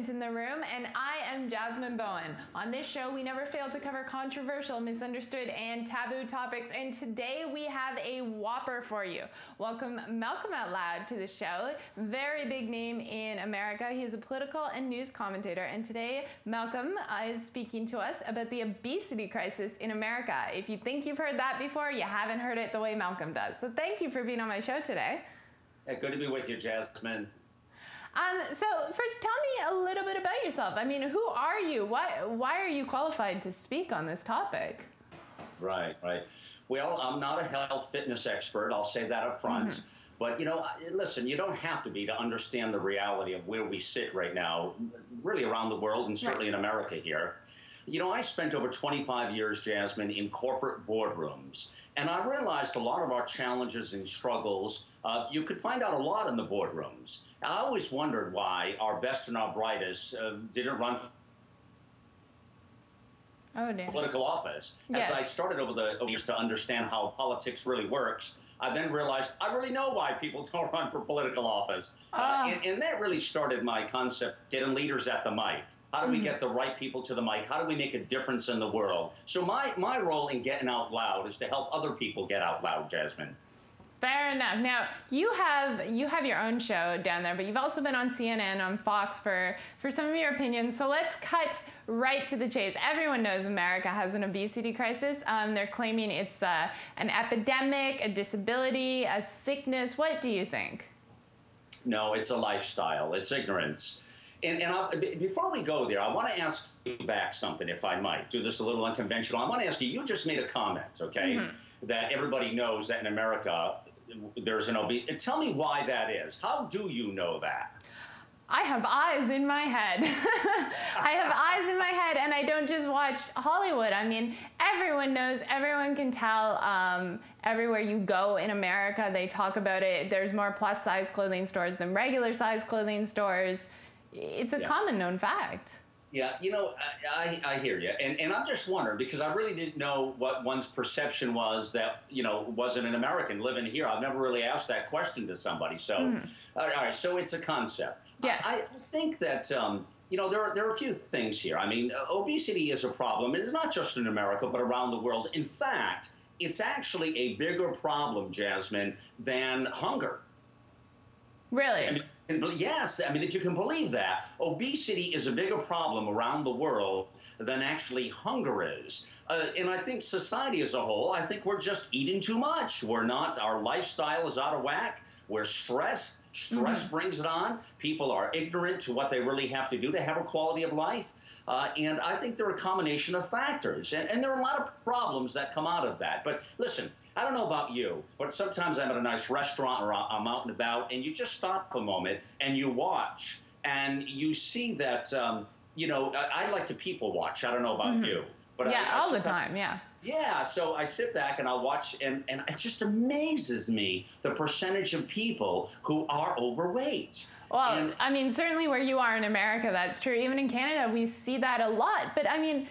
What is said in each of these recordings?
elephant in the room, and I am Jasmine Bowen. On this show, we never fail to cover controversial, misunderstood, and taboo topics, and today we have a whopper for you. Welcome Malcolm Out Loud to the show. Very big name in America. He is a political and news commentator, and today Malcolm is speaking to us about the obesity crisis in America. If you think you've heard that before, you haven't heard it the way Malcolm does. So thank you for being on my show today. Yeah, good to be with you, Jasmine. So first, tell me a little bit about yourself. I mean, who are you? Why are you qualified to speak on this topic? Right. Well, I'm not a health fitness expert. I'll say that up front. But, you know, listen, you don't have to be to understand the reality of where we sit right now, really around the world and certainly in America here. You know, I spent over 25 years, Jasmine, in corporate boardrooms, and I realized a lot of our challenges and struggles, you could find out a lot in the boardrooms. I always wondered why our best and our brightest didn't run for political office. As I started over the years to understand how politics really works, I then realized I really know why people don't run for political office. And that really started my concept, getting leaders at the mic. How do we get the right people to the mic? How do we make a difference in the world? So my role in getting out loud is to help other people get out loud, Jasmine. Fair enough. Now, you have your own show down there, but you've also been on CNN, on Fox for some of your opinions. So let's cut right to the chase. Everyone knows America has an obesity crisis. They're claiming it's an epidemic, a disability, a sickness. What do you think? No, it's a lifestyle. It's ignorance. And before we go there, I want to ask you back something, if I might. Do this a little unconventional. I want to ask you, you just made a comment, okay, that everybody knows that in America there's an obesity. Tell me why that is. How do you know that? I have eyes in my head. I have eyes in my head, and I don't just watch Hollywood. I mean, everyone knows, everyone can tell. Everywhere you go in America, they talk about it. There's more plus-size clothing stores than regular-size clothing stores. It's a common known fact. Yeah, you know, I hear you. And I'm just wondering, because I really didn't know what one's perception was that, you know, wasn't an American living here. I've never really asked that question to somebody. So, all right, so it's a concept. Yeah. I think that, you know, there are a few things here. I mean, obesity is a problem. It's not just in America, but around the world. In fact, it's actually a bigger problem, Jasmine, than hunger. Really? I mean, yes, I mean, if you can believe that, obesity is a bigger problem around the world than actually hunger is. And I think society as a whole, I think we're just eating too much. We're not, our lifestyle is out of whack. We're stressed. Stress brings it on. People are ignorant to what they really have to do to have a quality of life. And I think there are a combination of factors. And there are a lot of problems that come out of that. But listen, I don't know about you, but sometimes I'm at a nice restaurant or I'm out and about, and you just stop a moment and you watch, and you see that, you know, I like to people watch. I don't know about you. But yeah, all the time, yeah. Yeah, so I sit back and I'll watch, and it just amazes me the percentage of people who are overweight. Well, I mean, certainly where you are in America, that's true. Even in Canada, we see that a lot. But I mean,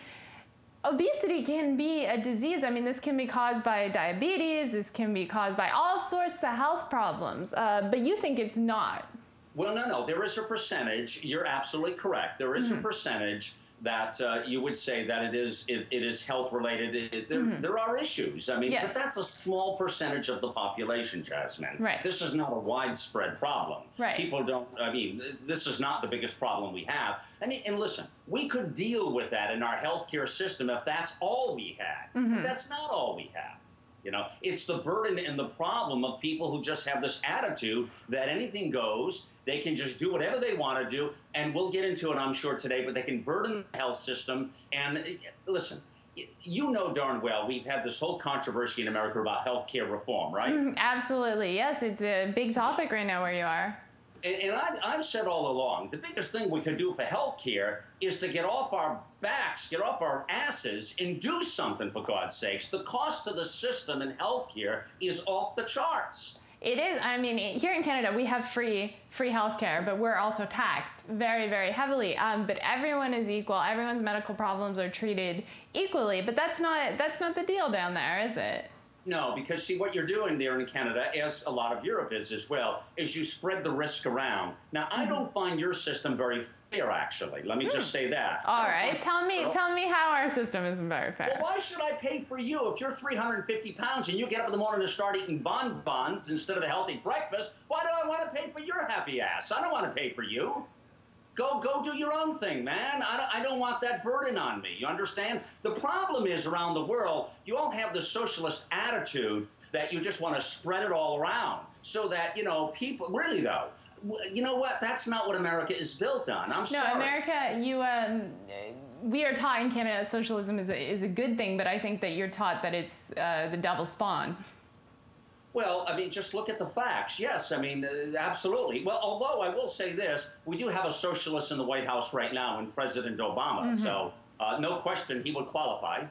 obesity can be a disease. I mean, this can be caused by diabetes. This can be caused by all sorts of health problems. But you think it's not. Well, no. There is a percentage. You're absolutely correct. There is a percentage that you would say that it is health related. There are issues. I mean, but that's a small percentage of the population, Jasmine. Right. This is not a widespread problem. Right. People don't, I mean, this is not the biggest problem we have. I mean, and listen, we could deal with that in our healthcare system if that's all we had. But that's not all we have. You know, it's the burden and the problem of people who just have this attitude that anything goes, they can just do whatever they want to do, and we'll get into it, I'm sure, today, but they can burden the health system. And listen, you know darn well we've had this whole controversy in America about health care reform, right? Absolutely, yes. It's a big topic right now where you are. And I've said all along, the biggest thing we can do for health care is to get off our backs, get off our asses, and do something, for God's sakes. The cost to the system in health care is off the charts. It is. I mean, here in Canada, we have free health care, but we're also taxed very, very heavily. But everyone is equal. Everyone's medical problems are treated equally. But that's not the deal down there, is it? No, because see what you're doing there in Canada, as a lot of Europe is as well, is you spread the risk around. Now, I don't find your system very fair, actually. Let me just say that. All right, tell me how our system isn't very fair. Well, why should I pay for you if you're 350 pounds and you get up in the morning and start eating bonbons instead of a healthy breakfast? Why do I want to pay for your happy ass? I don't want to pay for you. Go do your own thing, man. I don't want that burden on me. You understand? The problem is around the world, you all have the socialist attitude that you just want to spread it all around so that, you know, people, really though, you know what? That's not what America is built on. I'm sorry. No, America, we are taught in Canada socialism is a good thing, but I think that you're taught that it's the devil's spawn. Well, I mean, just look at the facts. Yes, I mean, absolutely. Well, although I will say this, we do have a socialist in the White House right now in President Obama. So no question he would qualify.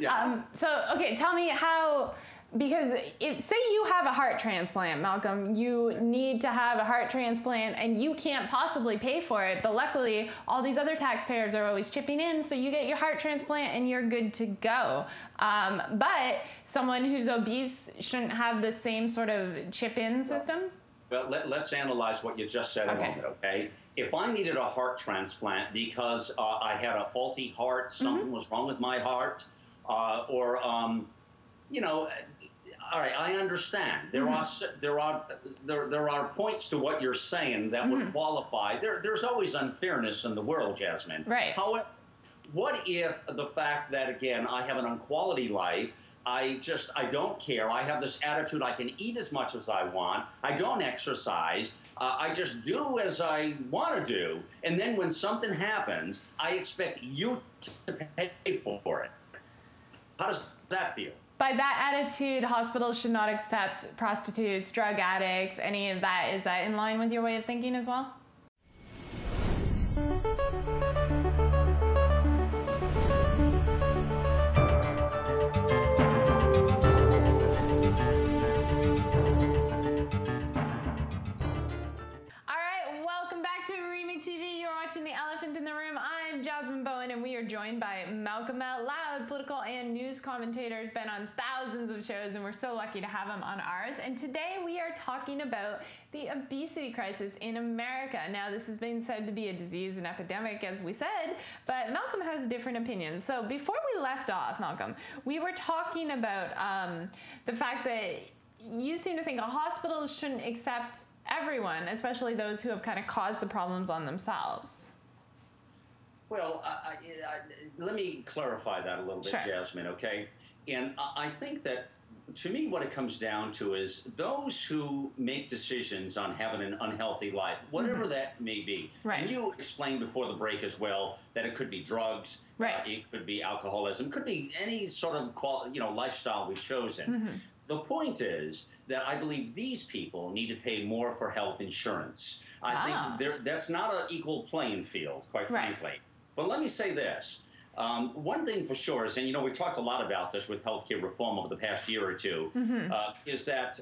Yeah. So, okay, tell me how, because say you have a heart transplant, Malcolm, you need to have a heart transplant and you can't possibly pay for it, but luckily all these other taxpayers are always chipping in, so you get your heart transplant and you're good to go. But someone who's obese shouldn't have the same sort of chip-in system? Well, let's analyze what you just said a moment, okay? If I needed a heart transplant because I had a faulty heart, something was wrong with my heart, you know, all right, I understand. There are points to what you're saying that would qualify. There's always unfairness in the world, Jasmine. Right. However, what if the fact that, again, I have an unquality life, I don't care. I have this attitude I can eat as much as I want. I don't exercise. I just do as I want to do. And then when something happens, I expect you to pay for it. How does that feel? By that attitude, hospitals should not accept prostitutes, drug addicts, any of that. Is that in line with your way of thinking as well? The Elephant in the Room. I'm Jasmine Bowen, and we are joined by Malcolm Out Loud, political and news commentator, has been on thousands of shows, and we're so lucky to have him on ours. And today we are talking about the obesity crisis in America. Now, this has been said to be a disease, an epidemic, as we said, but Malcolm has different opinions. So before we left off, Malcolm, we were talking about the fact that you seem to think hospitals shouldn't accept everyone, especially those who have kind of caused the problems on themselves. Well, let me clarify that a little bit, Jasmine, okay? And I think that, to me, what it comes down to is those who make decisions on having an unhealthy life, whatever that may be. And you explained before the break as well that it could be drugs, it could be alcoholism, it could be any sort of lifestyle we've chosen. The point is that I believe these people need to pay more for health insurance. I think that's not an equal playing field, quite frankly. But let me say this. One thing for sure is, and we talked a lot about this with healthcare reform over the past year or two, is that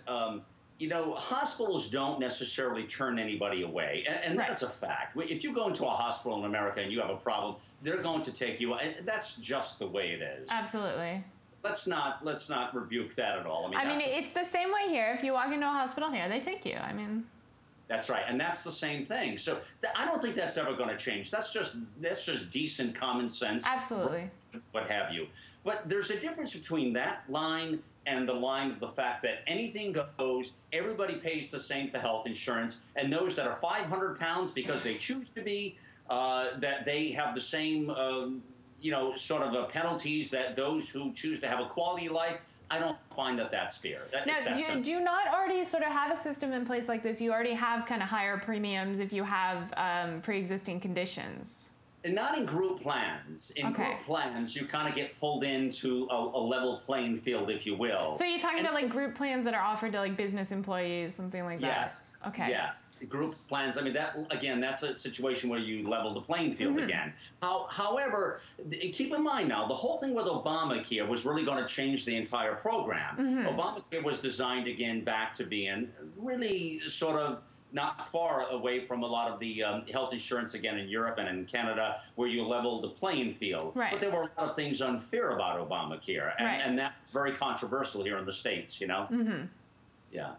hospitals don't necessarily turn anybody away, and that's a fact. If you go into a hospital in America and you have a problem, they're going to take you. And that's just the way it is. Absolutely. Let's not rebuke that at all. I mean, it's the same way here. If you walk into a hospital here, they take you. I mean. That's right, and that's the same thing. So I don't think that's ever going to change. That's just decent common sense. Absolutely. What have you. But there's a difference between that line and the line of the fact that anything goes, everybody pays the same for health insurance, and those that are 500 pounds because they choose to be, that they have the same, sort of penalties that those who choose to have a quality life. I don't find that that's fair. Now, do you not already sort of have a system in place like this? You already have kind of higher premiums if you have pre-existing conditions. And not in group plans. In group plans, you kind of get pulled into a level playing field, if you will. So you're talking about like group plans that are offered to like business employees, something like that? Yes. Okay. Yes. Group plans. I mean, that's a situation where you level the playing field again. However, keep in mind now, the whole thing with Obamacare was really going to change the entire program. Obamacare was designed again back to being really sort of not far away from a lot of the health insurance, again, in Europe and in Canada, where you level the playing field. Right. But there were a lot of things unfair about Obamacare, and, right. and that's very controversial here in the States, you know? Mm-hmm. Yeah.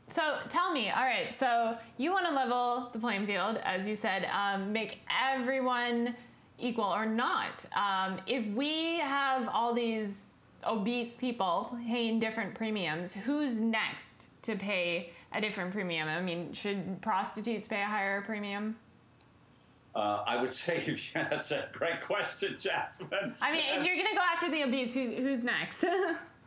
So tell me, all right, so you want to level the playing field, as you said, make everyone equal or not. If we have all these obese people paying different premiums, who's next to pay a different premium? I mean, should prostitutes pay a higher premium? I would say that's a great question, Jasmine. I mean, if you're going to go after the obese, who's next?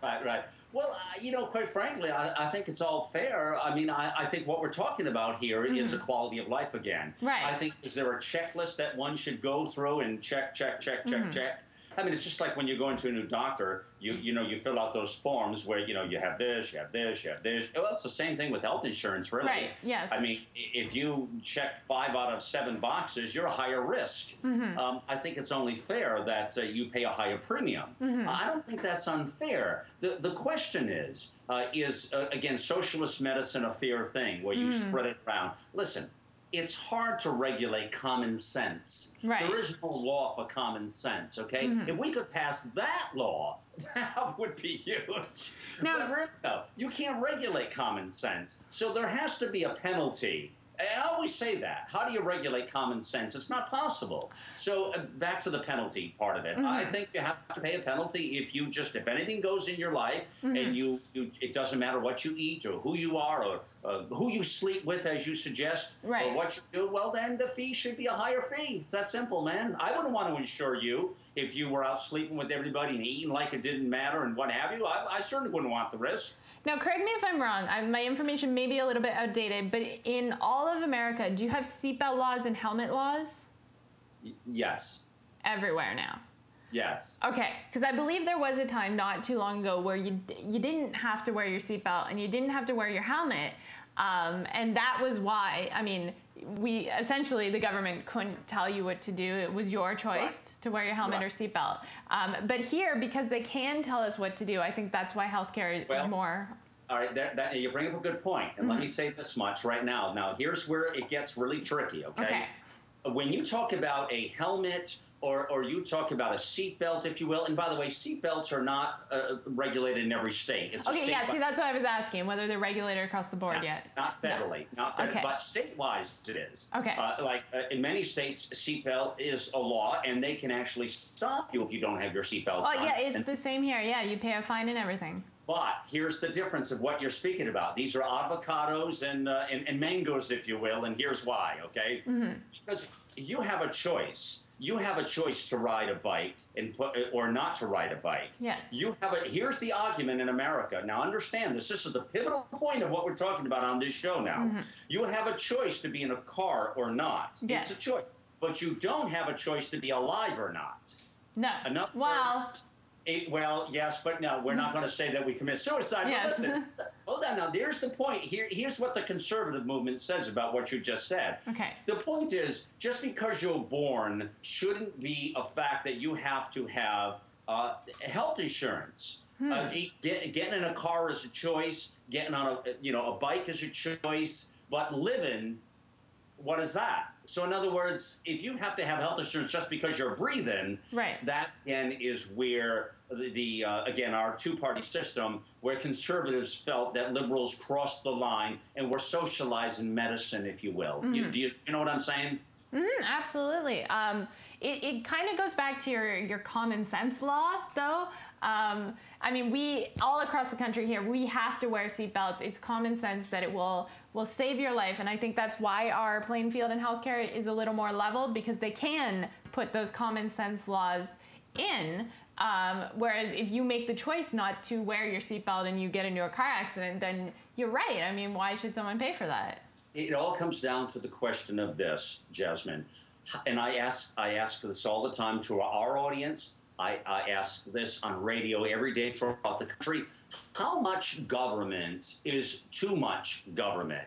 Right, right. Well, you know, quite frankly, I think it's all fair. I mean, I think what we're talking about here is the quality of life again. Right. I think, is there a checklist that one should go through and check? I mean, it's just like when you go into a new doctor, you fill out those forms where, you have this, you have this, you have this. Well, it's the same thing with health insurance, really. Right, yes. I mean, if you check 5 out of 7 boxes, you're a higher risk. I think it's only fair that you pay a higher premium. I don't think that's unfair. The question is again, socialist medicine a fair thing where you spread it around? Listen, it's hard to regulate common sense. Right. There is no law for common sense, okay? If we could pass that law, that would be huge. Now, but really, no, you can't regulate common sense. So there has to be a penalty. I always say that. How do you regulate common sense? It's not possible. So back to the penalty part of it. I think you have to pay a penalty if anything goes in your life and it doesn't matter what you eat or who you are or who you sleep with, as you suggest, or what you do, well, then the fee should be a higher fee. It's that simple, man. I wouldn't want to insure you if you were out sleeping with everybody and eating like it didn't matter and what have you. I certainly wouldn't want the risk. Now, correct me if I'm wrong. My information may be a little bit outdated, but in all of America, do you have seatbelt laws and helmet laws? Yes. Everywhere now? Yes. Okay, because I believe there was a time not too long ago where you didn't have to wear your seatbelt and you didn't have to wear your helmet, and that was why, I mean, essentially the government couldn't tell you what to do. It was your choice to wear your helmet or seatbelt. But here, because they can tell us what to do, I think that's why healthcare is more. All right, you bring up a good point, and let me say this much right now. Now, here's where it gets really tricky, okay? When you talk about a helmet or you talk about a seatbelt, if you will, and by the way, seatbelts are not regulated in every state. It's okay, yeah, see, that's why I was asking, whether they're regulated across the board yet. Not federally, but state-wise it is. Okay. In many states, seatbelt is a law, and they can actually stop you if you don't have your seatbelt on. Oh, yeah, it's the same here. Yeah, you pay a fine and everything. But here's the difference of what you're speaking about. These are avocados and mangoes, if you will, and here's why, okay? Because you have a choice. You have a choice to ride a bike or not to ride a bike. Yes. Here's the argument in America. Now understand this. This is the pivotal point of what we're talking about on this show now. You have a choice to be in a car or not. Yes. It's a choice. But you don't have a choice to be alive or not. No. Well, yes, but no, we're not going to say that we commit suicide. Yes. But listen, hold on now. There's the point. Here's what the conservative movement says about what you just said. Okay. The point is, just because you're born shouldn't be a fact that you have to have health insurance. Getting in a car is a choice. Getting on a bike is a choice. But living, what is that? So in other words, if you have to have health insurance just because you're breathing, that again is where again, our two-party system, where conservatives felt that liberals crossed the line and were socializing medicine, if you will. Do you know what I'm saying? Absolutely. It kind of goes back to your common sense law, though. I mean, we all across the country here, we have to wear seatbelts. It's common sense that it will save your life, and I think that's why our playing field in healthcare is a little more leveled, because they can put those common sense laws in. Whereas if you make the choice not to wear your seatbelt and you get into a car accident, then you're right. I mean, why should someone pay for that? It all comes down to the question of this, Jasmine, and I ask this all the time to our audience. I ask this on radio every day throughout the country. How much government is too much government?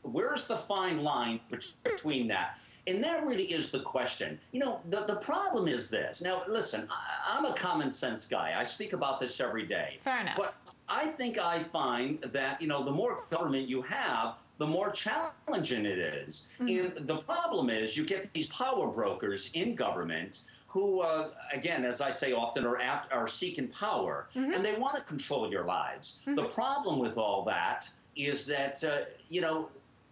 Where's the fine line between that? And that really is the question. You know, the problem is this. Now, listen, I'm a common sense guy. I speak about this every day. Fair enough. But I think I find that, you know, the more government you have, the more challenging it is. And the problem is you get these power brokers in government who, again, as I say often, are seeking power, and they want to control your lives. The problem with all that is that, you know,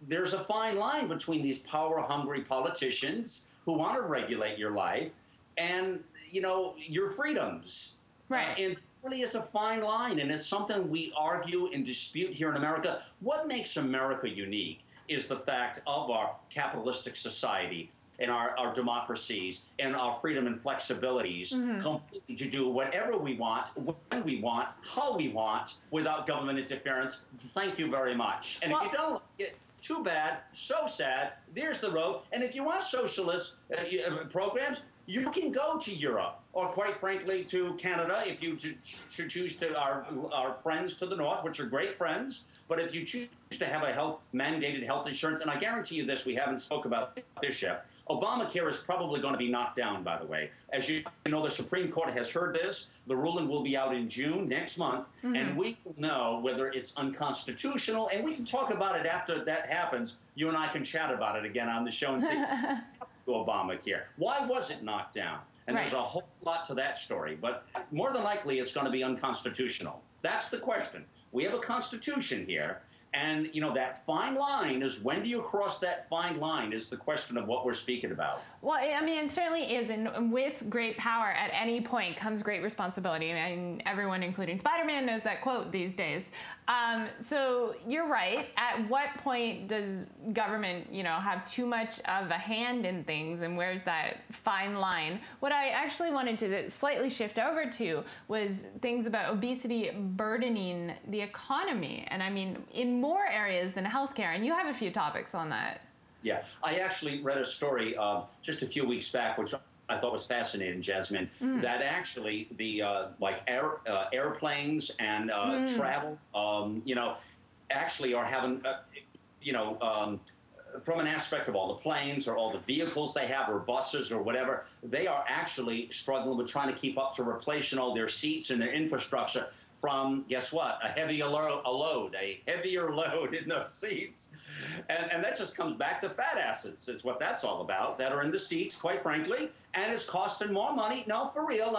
there's a fine line between these power-hungry politicians who want to regulate your life and, you know, your freedoms. Right. And it really is a fine line, and it's something we argue and dispute here in America. What makes America unique is the fact of our capitalistic society and our democracies and our freedom and flexibilities completely to do whatever we want, when we want, how we want, without government interference. Thank you very much. And if you don't like it, too bad, so sad, there's the road. And if you want socialist programs, you can go to Europe, or quite frankly, to Canada, if you choose to, our friends to the north, which are great friends. But if you choose to have a mandated health insurance, and I guarantee you this, we haven't spoke about this yet, Obamacare is probably going to be knocked down, by the way. As you know, the Supreme Court has heard this. The ruling will be out in June, next month, and we will know whether it's unconstitutional, and we can talk about it after that happens. You and I can chat about it again on the show and see Obamacare. Why was it knocked down? And there's a whole lot to that story, but more than likely it's going to be unconstitutional. That's the question. We have a constitution here, and, you know, that fine line is, when do you cross that fine line is the question of what we're speaking about. Well, I mean, it certainly is, and with great power at any point comes great responsibility. I mean, everyone, including Spider-Man, knows that quote these days. So you're right. At what point does government, you know, have too much of a hand in things, and where's that fine line? What I actually wanted to slightly shift over to was things about obesity burdening the economy, and I mean, in more areas than healthcare, and you have a few topics on that. Yeah, I actually read a story just a few weeks back, which I thought was fascinating, Jasmine, that actually the airplanes and travel, you know, actually are having, you know, from an aspect of all the planes or all the vehicles they have or buses or whatever, they are actually struggling with trying to keep up to replacing all their seats and their infrastructure from, guess what, a heavier load in those seats. And that just comes back to fat asses. It's what that's all about, that are in the seats, quite frankly, and it's costing more money. No, for real.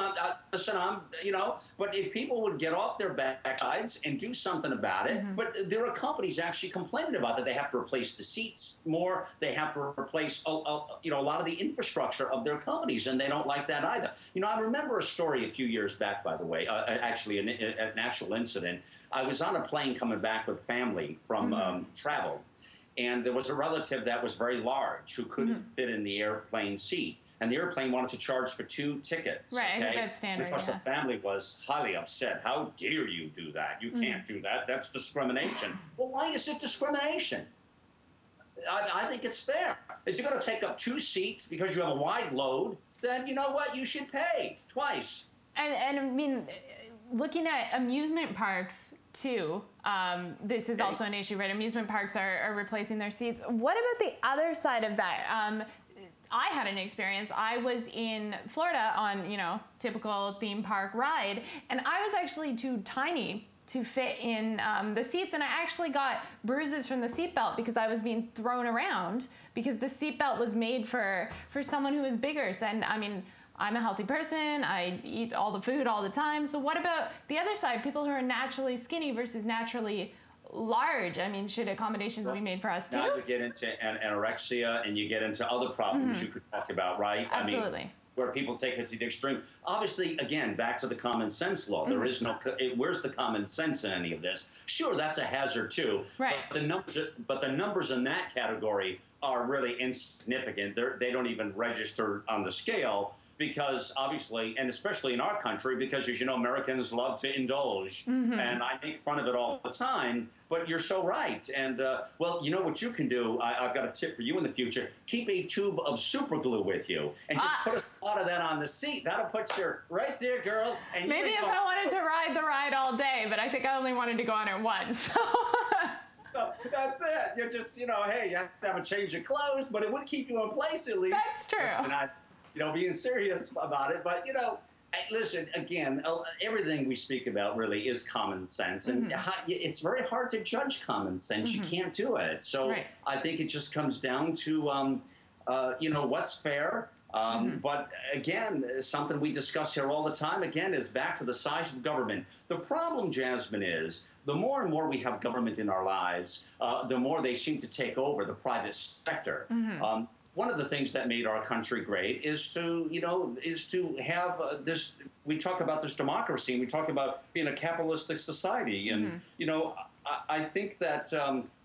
Listen, you know, but if people would get off their backsides and do something about it, but there are companies actually complaining about that. They have to replace the seats more. They have to replace, you know, a lot of the infrastructure of their companies, and they don't like that either. You know, I remember a story a few years back, by the way, actually an actual incident. I was on a plane coming back with family from travel, and there was a relative that was very large who couldn't fit in the airplane seat, and the airplane wanted to charge for 2 tickets. Right, okay? I think that's standard. And of course, the family was highly upset. How dare you do that? You can't do that. That's discrimination. Well, why is it discrimination? I think it's fair. If you're going to take up 2 seats because you have a wide load, then you know what? You should pay twice. And I mean, looking at amusement parks too, this is also an issue, right? Amusement parks are replacing their seats. What about the other side of that? I had an experience. I was in Florida on, you know, typical theme park ride, and I was actually too tiny to fit in the seats, and I actually got bruises from the seatbelt because I was being thrown around because the seatbelt was made for someone who was bigger. And I mean, I'm a healthy person. I eat all the food all the time. So what about the other side, people who are naturally skinny versus naturally large? I mean, should accommodations be made for us too? Now you get into anorexia, and you get into other problems you could talk about, right? Absolutely. I mean, where people take it to the extreme. Obviously, again, back to the common sense law. There is no, where's the common sense in any of this? Sure, that's a hazard too. Right. But the numbers in that category are really insignificant. They don't even register on the scale. because obviously, and especially in our country, because as you know, Americans love to indulge, and I make fun of it all the time. But you're so right. And well, you know what you can do? I've got a tip for you in the future. Keep a tube of super glue with you, and just put a spot of that on the seat. That'll put you right there, girl. And maybe if I wanted to ride the ride all day, but I think I only wanted to go on it once. So that's it. You're just, you know, hey, you have to have a change of clothes, but it would keep you in place at least. That's true. And I, you know, being serious about it. But, you know, listen, again, everything we speak about really is common sense. And it's very hard to judge common sense. You can't do it. So I think it just comes down to, you know, what's fair. But again, something we discuss here all the time, again, is back to the size of government. The problem, Jasmine, is the more and more we have government in our lives, the more they seem to take over the private sector. One of the things that made our country great is to, you know, have this, we talk about this democracy, and we talk about being a capitalistic society. And, you know, I think that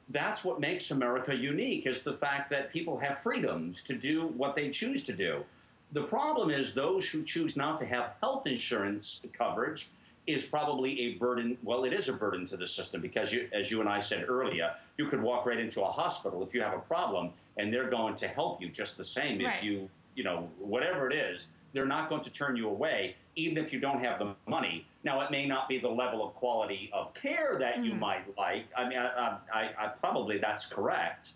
that's what makes America unique, is the fact that people have freedoms to do what they choose to do. The problem is those who choose not to have health insurance coverage is probably a burden. Well, it is a burden to the system because, as you and I said earlier, you could walk right into a hospital if you have a problem, and they're going to help you just the same. If you know, whatever it is, they're not going to turn you away, even if you don't have the money. Now, it may not be the level of quality of care that you might like. I mean, I probably that's correct,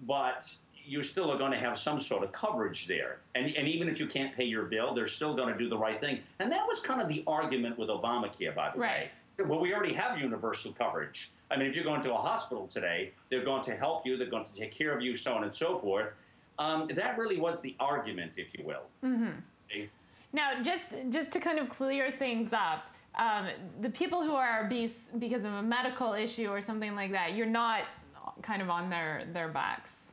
but you still are going to have some sort of coverage there. And even if you can't pay your bill, they're still going to do the right thing. And that was kind of the argument with Obamacare, by the way. Well, we already have universal coverage. I mean, if you're going to a hospital today, they're going to help you, they're going to take care of you, so on and so forth. That really was the argument, if you will. See? Now, just to kind of clear things up, the people who are obese because of a medical issue or something like that, you're not kind of on their backs.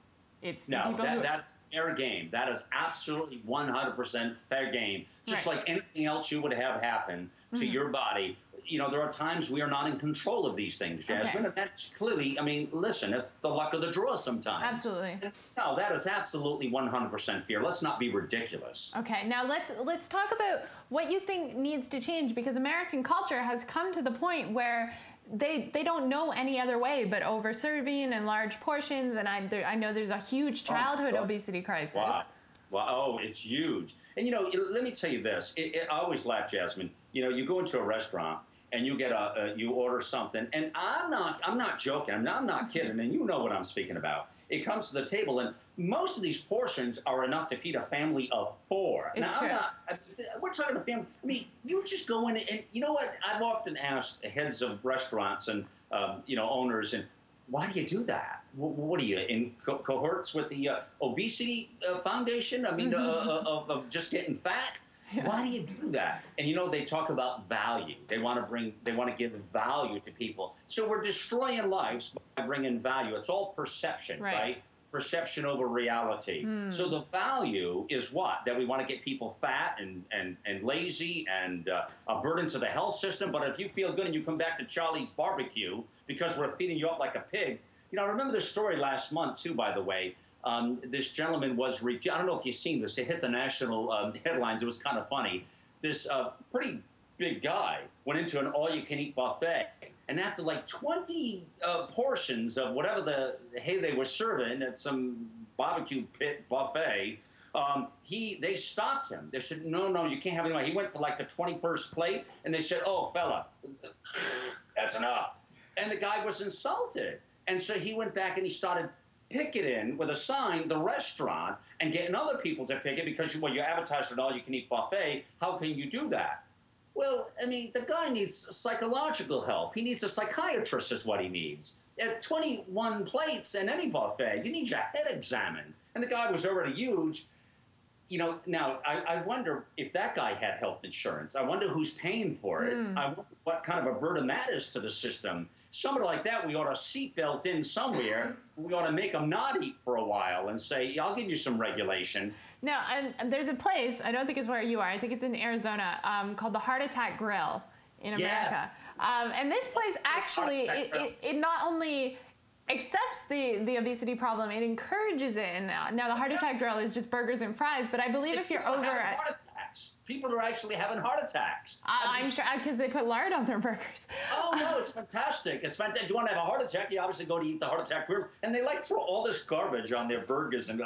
It's the people that's fair game. That is absolutely 100% fair game. Just like anything else you would have happen to your body. You know, there are times we are not in control of these things, Jasmine. And that's clearly, I mean, listen, that's the luck of the draw sometimes. Absolutely. No, that is absolutely 100% fair. Let's not be ridiculous. Okay, now let's talk about what you think needs to change, because American culture has come to the point where they don't know any other way but over serving in large portions, and I know there's a huge childhood obesity crisis. Wow. Well, oh, it's huge. And, you know, let me tell you this. I always laugh, Jasmine. You know, you go into a restaurant and you get you order something, and I'm not joking. I'm not kidding, and you know what I'm speaking about. It comes to the table, and most of these portions are enough to feed a family of 4. Now, we're talking a family. I mean, you just go in, and you know what? I've often asked heads of restaurants and you know, owners, and why do you do that? What are you, in cohorts with the Obesity Foundation? I mean, of just getting fat? Why do you do that? And you know, they talk about value. They want to give value to people. So we're destroying lives by bringing value. It's all perception, right? Perception over reality. So the value is what? That we want to get people fat and lazy and a burden to the health system. But if you feel good and you come back to Charlie's barbecue because we're feeding you up like a pig. You know, I remember this story last month too, by the way. This gentleman was refused. I don't know if you've seen this. It hit the national headlines. It was kind of funny. This pretty big guy went into an all-you-can-eat buffet. And after like 20 portions of whatever the hay they were serving at some barbecue pit buffet, they stopped him. They said, no, you can't have any more. He went for like the 21st plate, and they said, oh, fella, that's enough. And the guy was insulted. And so he went back and he started picketing with a sign the restaurant and getting other people to picket because, well, you advertise an all-you-can-eat buffet. How can you do that? Well, I mean, the guy needs psychological help. He needs a psychiatrist is what he needs. At 21 plates in any buffet, you need your head examined. And the guy was already huge. You know, now, I wonder if that guy had health insurance. I wonder who's paying for it. I wonder what kind of a burden that is to the system. Somebody like that, we ought to seatbelt in somewhere. We ought to make them not eat for a while and say, yeah, I'll give you some regulation. No, and there's a place, I don't think it's where you are, I think it's in Arizona, called the Heart Attack Grill in America. Yes. And this place actually, it not only accepts the obesity problem. It encourages it. And now the heart attack drill is just burgers and fries. But I believe if you're over heart attacks. People are actually having heart attacks. I'm sure because they put lard on their burgers. Oh no, it's fantastic. It's fantastic. You want to have a heart attack? You obviously go to eat the heart attack grill, and they like throw all this garbage on their burgers, and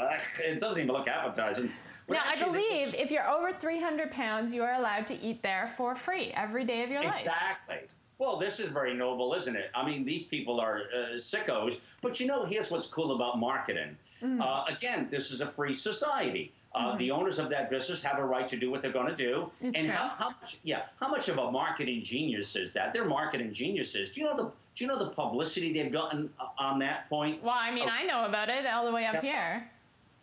it doesn't even look appetizing. Now, I believe if you're over 300 pounds, you are allowed to eat there for free every day of your life. Exactly. Well, this is very noble, isn't it? I mean, these people are sickos. But, you know, here's what's cool about marketing. Again, this is a free society. The owners of that business have a right to do what they're going to do. And how much of a marketing genius is that? They're marketing geniuses. Do you know the publicity they've gotten on that point? Well, I mean, I know about it all the way up here.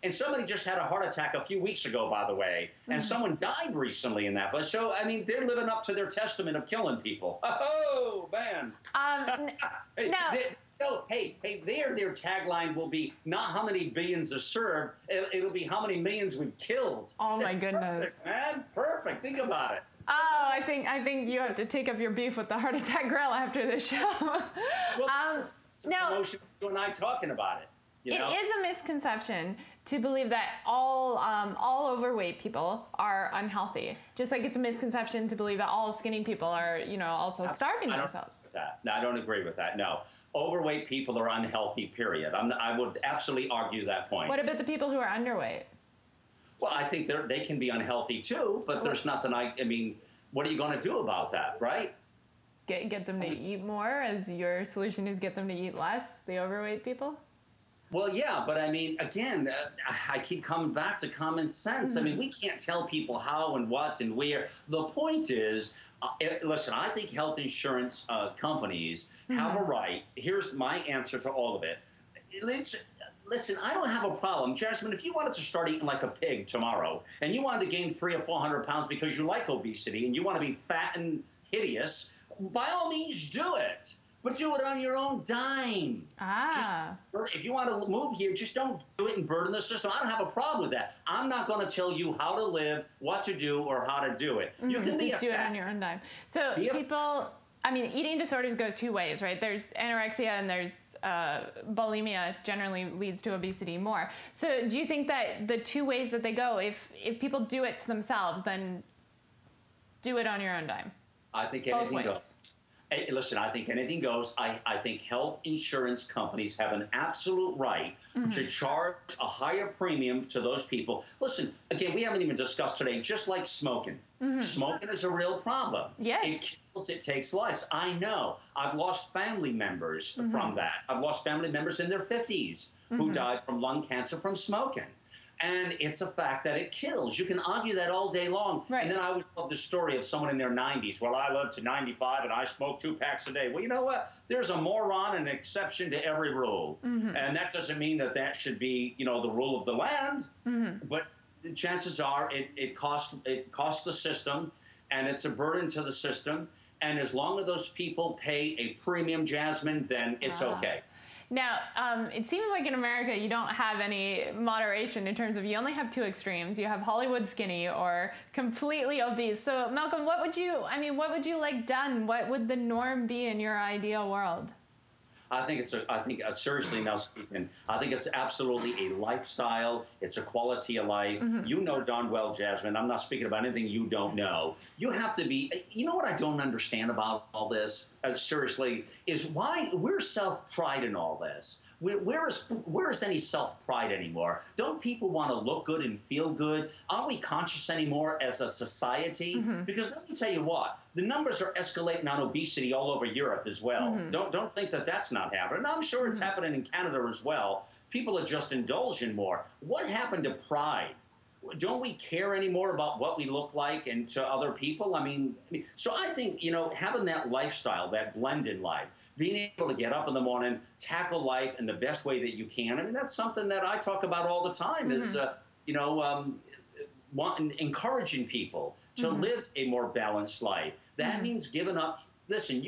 And somebody just had a heart attack a few weeks ago, by the way, and someone died recently in that. But so, I mean, they're living up to their testament of killing people. Oh, man. Their tagline will be not how many billions are served, it'll be how many millions we've killed. Oh, my goodness. Perfect, man. Perfect. Think about it. Oh, I think you have to take up your beef with the heart attack grill after this show. Well, it's a promotion of you and I talking about it. You know? It is a misconception to believe that all overweight people are unhealthy. Just like it's a misconception to believe that all skinny people are, also starving themselves. No, I don't agree with that. No, overweight people are unhealthy. Period. I would absolutely argue that point. What about the people who are underweight? Well, I think they can be unhealthy too, but there's nothing. I mean, what are you going to do about that, right? Get them to eat more, as your solution is get them to eat less. The overweight people. Well, yeah, but I mean, again, I keep coming back to common sense. I mean, we can't tell people how and what and where. The point is, listen, I think health insurance companies have a right. Here's my answer to all of it. Listen, I don't have a problem. Jasmine, if you wanted to start eating like a pig tomorrow and you wanted to gain 300 or 400 pounds because you like obesity and you want to be fat and hideous, by all means do it. But do it on your own dime. If you want to move here, just don't do it and burden the system. I don't have a problem with that. I'm not going to tell you how to live, what to do, or how to do it. You can just do it on your own dime. So eating disorders goes two ways, right? There's anorexia and there's bulimia generally leads to obesity more. So do you think that the two ways that they go, if people do it to themselves, then do it on your own dime? I think anything goes. Listen, I think anything goes. I think health insurance companies have an absolute right to charge a higher premium to those people. Listen, again, we haven't even discussed today, just like smoking. Smoking is a real problem. Yes. It kills, it takes lives. I know. I've lost family members from that. I've lost family members in their 50s who died from lung cancer from smoking. And it's a fact that it kills. You can argue that all day long. Right. And then I would love the story of someone in their 90s. Well, I lived to 95 and I smoked 2 packs a day. Well, you know what? There's a moron and an exception to every rule. And that doesn't mean that that should be, the rule of the land. But chances are it costs the system, and it's a burden to the system. And as long as those people pay a premium, Jasmine, then it's okay. Now, it seems like in America you don't have any moderation in terms of you only have two extremes. You have Hollywood skinny or completely obese. So, Malcolm, what would you like done? What would the norm be in your ideal world? I think seriously now speaking, I think it's absolutely a lifestyle. It's a quality of life. You know darn well, Jasmine, I'm not speaking about anything you don't know. You have to be, you know what I don't understand about all this, seriously, is why we're self-pride in all this. Where is any self-pride anymore? Don't people want to look good and feel good? Aren't we conscious anymore as a society? Because let me tell you what, the numbers are escalating on obesity all over Europe as well. Don't think that that's not happening. I'm sure it's happening in Canada as well. People are just indulging more. What happened to pride? Don't we care anymore about what we look like and to other people? I mean, so I think, having that lifestyle, that blended life, being able to get up in the morning, tackle life in the best way that you can. I mean, that's something that I talk about all the time is, encouraging people to live a more balanced life. That means giving up. Listen,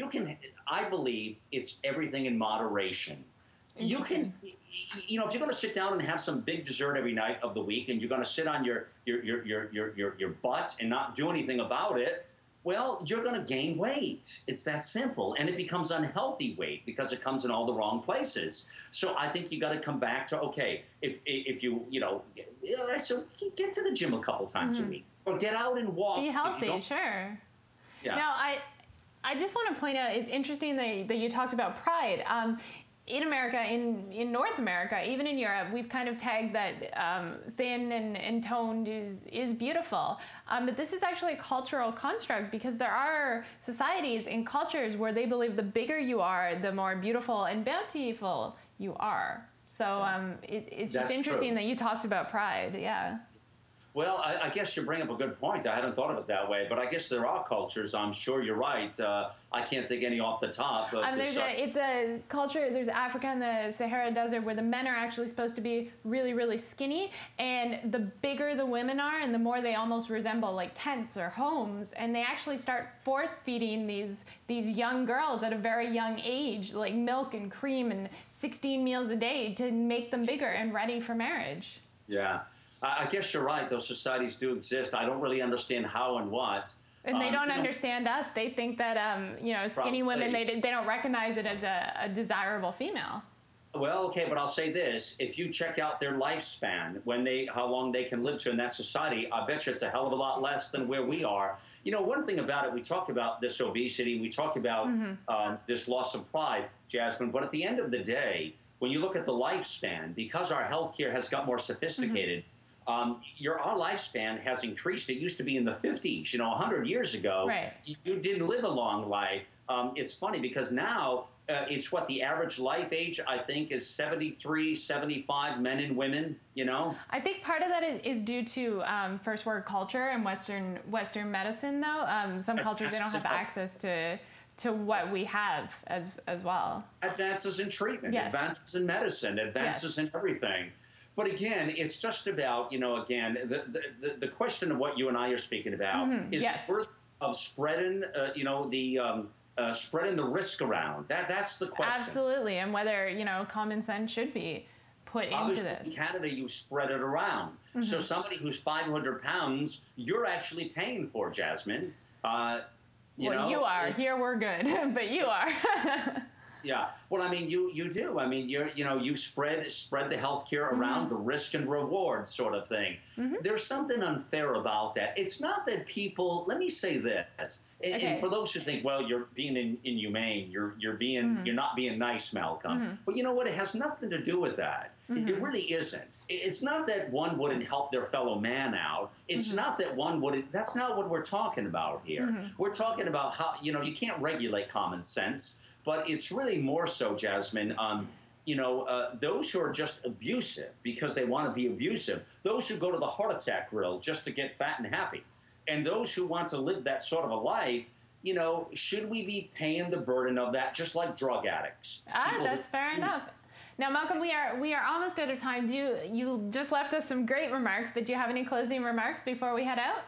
I believe it's everything in moderation. You can, if you're going to sit down and have some big dessert every night of the week, and you're going to sit on your butt and not do anything about it, Well, you're going to gain weight. It's that simple. And it becomes unhealthy weight because it comes in all the wrong places. So I think you got to come back to, okay, if so get to the gym a couple times a week or get out and walk. Be healthy, sure. Yeah. Now, I just want to point out, it's interesting that you talked about pride. In America, in North America, even in Europe, we've kind of tagged that thin and toned is beautiful. But this is actually a cultural construct, because there are societies and cultures where they believe the bigger you are, the more beautiful and bountiful you are. So it's just interesting that you talked about pride. Yeah. Well, I guess you bring up a good point. I hadn't thought of it that way, but I guess there are cultures. I'm sure you're right. I can't think any off the top. It's a culture. There's Africa and the Sahara Desert where the men are actually supposed to be really, really skinny, and the bigger the women are, and the more they almost resemble like tents or homes, and they actually start force feeding these young girls at a very young age, like milk and cream and 16 meals a day to make them bigger and ready for marriage. Yeah. I guess you're right. Those societies do exist. I don't really understand how and what. And they don't understand us. They think that, skinny women, they don't recognize it as a desirable female. Well, okay, but I'll say this. If you check out their lifespan, how long they can live to in that society, I bet you it's a hell of a lot less than where we are. You know, one thing about it, we talk about this obesity, we talk about this loss of pride, Jasmine, but at the end of the day, when you look at the lifespan, because our healthcare has got more sophisticated, our lifespan has increased. It used to be in the 50s, 100 years ago. Right. You didn't live a long life. It's funny because now it's what the average life age, I think, is 73, 75 men and women, I think part of that is due to first world culture and Western medicine, though. Some cultures, they don't have access to what we have as well. Advances in treatment, yes. Advances in medicine, advances in everything. But again, it's just about, again, the question of what you and I are speaking about is the birth of spreading, spreading the risk around. That's the question. Absolutely, and whether, common sense should be put into this. In Canada, you spread it around. So somebody who's 500 pounds, you're actually paying for, Jasmine. You are. Here we're good, but you are. Yeah. Well, I mean, you do. I mean, you spread the healthcare around, the risk and reward sort of thing. There's something unfair about that. It's not that people. Let me say this. And for those who think, well, you're being inhumane, you're not being nice, Malcolm. But you know what? It has nothing to do with that. It really isn't. It's not that one wouldn't help their fellow man out. It's not that one wouldn't. That's not what we're talking about here. We're talking about how you can't regulate common sense. But it's really more so, Jasmine, those who are just abusive because they want to be abusive, those who go to the heart attack grill just to get fat and happy, and those who want to live that sort of a life, should we be paying the burden of that just like drug addicts? That's fair enough. Now, Malcolm, we are almost out of time. You just left us some great remarks, but do you have any closing remarks before we head out?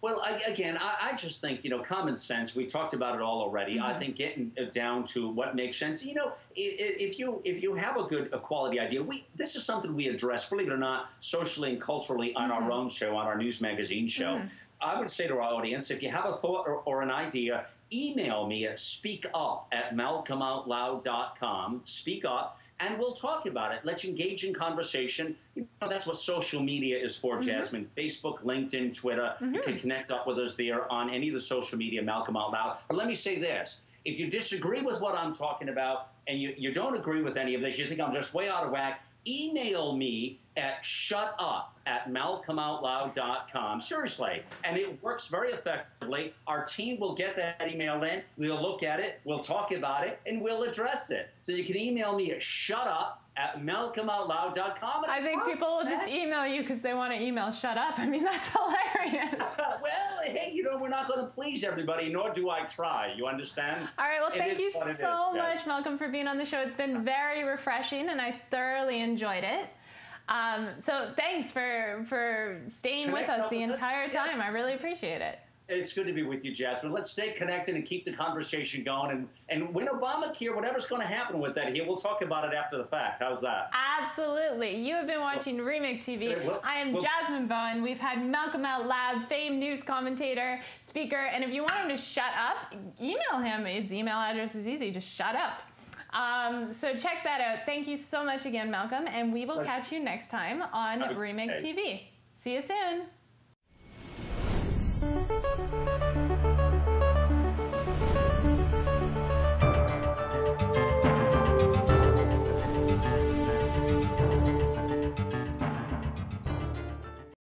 Well, I just think, common sense, we talked about it all already. I think getting down to what makes sense, if you have a quality idea, this is something we address, believe it or not, socially and culturally on our own show, on our news magazine show. I would say to our audience, if you have a thought or an idea, email me at speakup@malcolmoutloud.com, speak up, and we'll talk about it. Let's engage in conversation. That's what social media is for, Jasmine. Facebook, LinkedIn, Twitter. You can connect up with us there on any of the social media, Malcolm Out Loud. But let me say this. If you disagree with what I'm talking about and you don't agree with any of this, you think I'm just way out of whack, email me at shutup@malcolmoutloud.com. Seriously. And it works very effectively. Our team will get that email in. We'll look at it. We'll talk about it. And we'll address it. So you can email me at shutup@malcolmoutloud.com. I think people will just email you because they want to email shut up. I mean, that's hilarious. Well, hey, we're not going to please everybody, nor do I try. You understand? All right. Well, thank you so much, Malcolm, for being on the show. It's been very refreshing, and I thoroughly enjoyed it. So thanks for staying with us the entire time. I really appreciate it. It's good to be with you, Jasmine. Let's stay connected and keep the conversation going. And when Obamacare, whatever's going to happen with that here, we'll talk about it after the fact. How's that? Absolutely. You have been watching Remake TV. I am Jasmine Bowen. We've had Malcolm Out Loud, famed news commentator, speaker. And if you want him to shut up, email him. His email address is easy. Just shut up. So check that out. Thank you so much again, Malcolm. And we will catch you next time on Remake TV. See you soon.